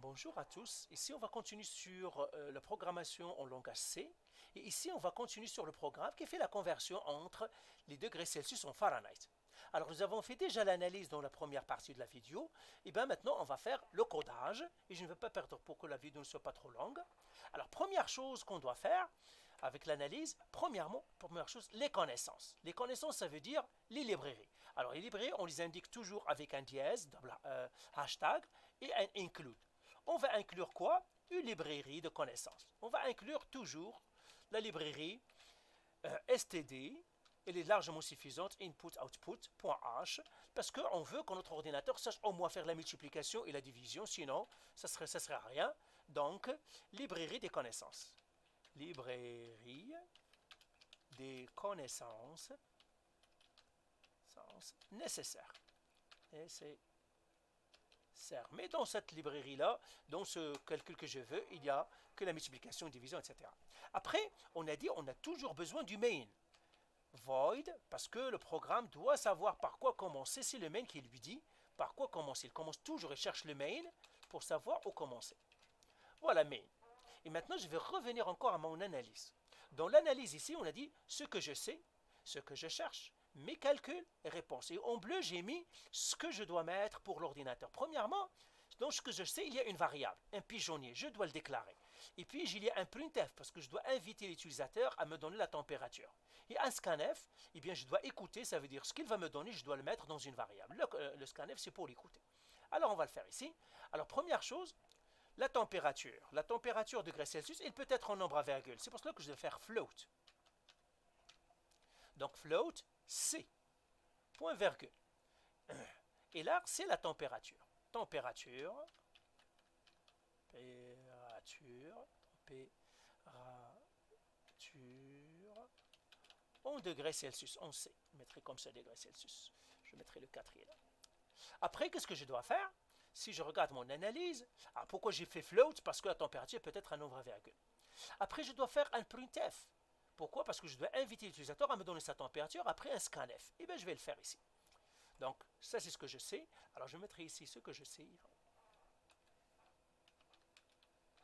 Bonjour à tous. Ici, on va continuer sur la programmation en langage C. Et ici, on va continuer sur le programme qui fait la conversion entre les degrés Celsius en Fahrenheit. Alors, nous avons fait déjà l'analyse dans la première partie de la vidéo. Et bien maintenant, on va faire le codage. Et je ne vais pas perdre pour que la vidéo ne soit pas trop longue. Alors, première chose qu'on doit faire avec l'analyse, première chose, les connaissances. Les connaissances, ça veut dire les librairies. Alors, les librairies, on les indique toujours avec un dièse, hashtag, et un include. On va inclure quoi? Une librairie de connaissances. On va inclure toujours la librairie std. Elle est largement suffisante, input-output.h, parce qu'on veut que notre ordinateur sache au moins faire la multiplication et la division, sinon ça serait rien. Donc, librairie des connaissances. Librairie des connaissances nécessaires. Mais dans cette librairie-là, dans ce calcul que je veux, il n'y a que la multiplication, division, etc. Après, on a dit on a toujours besoin du main. Void, parce que le programme doit savoir par quoi commencer. C'est le main qui lui dit par quoi commencer. Il commence toujours et cherche le main pour savoir où commencer. Voilà main. Et maintenant, je vais revenir encore à mon analyse. Dans l'analyse ici, on a dit ce que je sais, ce que je cherche, mes calculs et réponses. Et en bleu, j'ai mis ce que je dois mettre pour l'ordinateur. Premièrement, dans ce que je sais, il y a une variable, un pigeonnier, je dois le déclarer. Et puis, il y a un printf, parce que je dois inviter l'utilisateur à me donner la température. Et un scanf, eh bien, je dois écouter, ça veut dire ce qu'il va me donner, je dois le mettre dans une variable. Le scanf, c'est pour l'écouter. Alors, on va le faire ici. Alors, première chose, la température. La température degrés Celsius, elle peut être en nombre à virgule. C'est pour cela que je vais faire float. Donc, float, C, point virgule. Et là, c'est la température. Température, en degrés Celsius, on sait. Je mettrai comme ça degrés Celsius. Je mettrai le 4 là. Après, qu'est-ce que je dois faire? Si je regarde mon analyse, pourquoi j'ai fait float? Parce que la température peut être un nombre à virgule. Après, je dois faire un printf. Pourquoi? Parce que je dois inviter l'utilisateur à me donner sa température après un scanf. Et bien, je vais le faire ici. Donc, ça, c'est ce que je sais. Alors, je mettrai ici ce que je sais.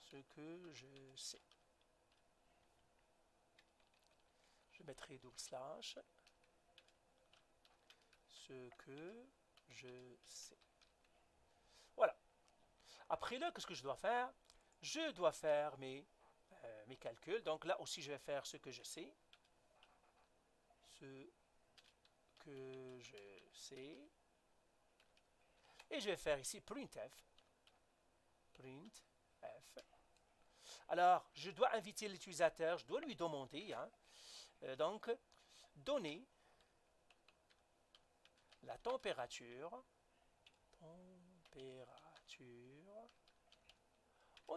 Ce que je sais. Je mettrai double slash. Ce que je sais. Voilà. Après là, qu'est-ce que je dois faire? Je dois faire mes calculs. Donc là aussi, je vais faire ce que je sais. Ce que je sais. Et je vais faire ici printf. Printf. Alors, je dois inviter l'utilisateur, je dois lui demander, donc, donner la température en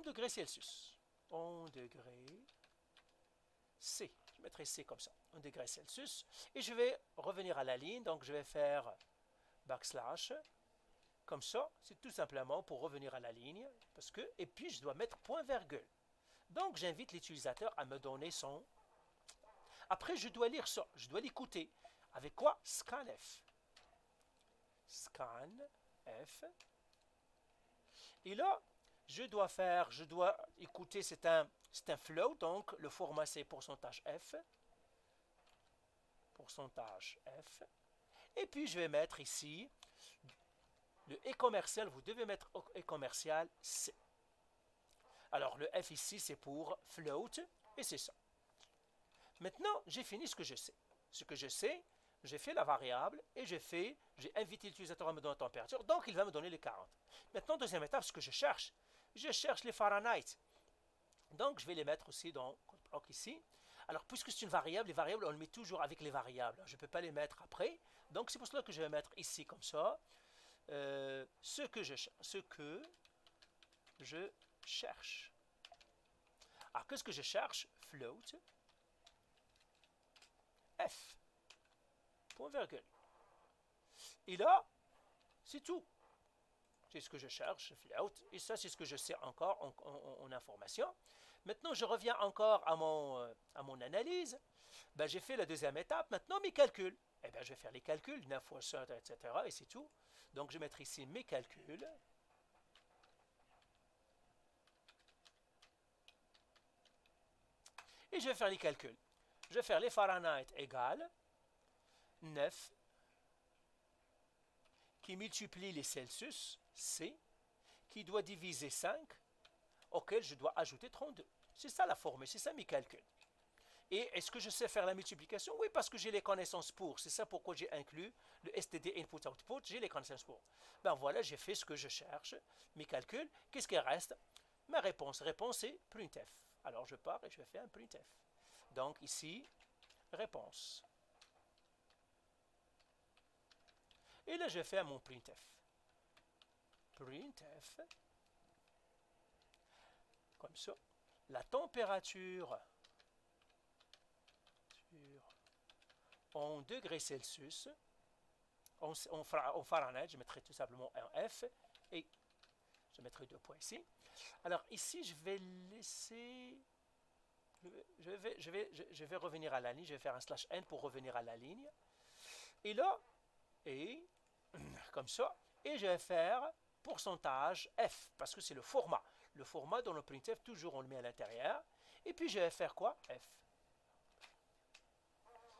degrés Celsius. En degrés C. Je mettrai C comme ça, en degrés Celsius. Et je vais revenir à la ligne, donc je vais faire backslash. Comme ça, c'est tout simplement pour revenir à la ligne. Et puis, je dois mettre point virgule. Donc, j'invite l'utilisateur à me donner son... Après, je dois lire ça, je dois l'écouter. Avec quoi? Scanf. Scanf. Et là, je dois écouter, c'est un float, donc le format c'est pourcentage F. Pourcentage F. Et puis, je vais mettre ici le E commercial, vous devez mettre E commercial C. Alors, le F ici, c'est pour float, et c'est ça. Maintenant, j'ai fini ce que je sais. Ce que je sais, j'ai fait la variable et j'ai invité l'utilisateur à me donner la température, donc il va me donner les 40. Maintenant, deuxième étape, ce que je cherche les Fahrenheit. Donc, je vais les mettre aussi dans le bloc ici. Alors, puisque c'est une variable, les variables, on le met toujours avec les variables. Je ne peux pas les mettre après. Donc, c'est pour cela que je vais mettre ici comme ça. Ce que je cherche. Alors, qu'est-ce que je cherche? Float. F. Point virgule. Et là, c'est tout. C'est ce que je cherche, float. Et ça, c'est ce que je sais encore en information. Maintenant, je reviens encore à mon analyse. Ben, j'ai fait la deuxième étape. Maintenant, mes calculs. Eh bien, je vais faire les calculs, 9 fois 100, etc. Et c'est tout. Donc, je vais mettre ici mes calculs. Et je vais faire les calculs. Je vais faire les Fahrenheit égale 9 qui multiplie les Celsius, C, qui doit diviser 5, auquel je dois ajouter 32. C'est ça la formule, c'est ça mes calculs. Et est-ce que je sais faire la multiplication? Oui, parce que j'ai les connaissances pour. C'est ça pourquoi j'ai inclus le STD Input-Output. J'ai les connaissances pour. Ben voilà, j'ai fait ce que je cherche, mes calculs. Qu'est-ce qui reste? Ma réponse. Réponse c'est printf. Alors je pars et je vais faire un printf. Donc ici, réponse. Et là, je vais faire mon printf. Printf. Comme ça. La température en degrés Celsius, en Fahrenheit, je mettrai tout simplement un F et je mettrai 2 points ici. Alors ici, je vais laisser... Je vais revenir à la ligne, je vais faire un slash n pour revenir à la ligne. Et là, et comme ça, et je vais faire pourcentage F, parce que c'est le format. Le format dans le printf, toujours on le met à l'intérieur. Et puis je vais faire quoi? F.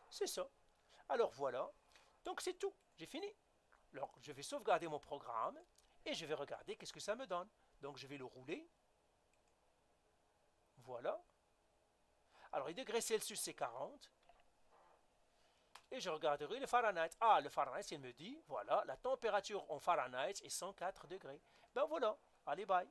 C'est ça. Alors voilà. Donc c'est tout. J'ai fini. Alors je vais sauvegarder mon programme et je vais regarder qu'est-ce que ça me donne. Donc je vais le rouler. Voilà. Alors les degrés Celsius c'est 40. Et je regarderai le Fahrenheit. Ah, le Fahrenheit, il me dit, voilà, la température en Fahrenheit est 104 degrés. Ben voilà. Allez, bye.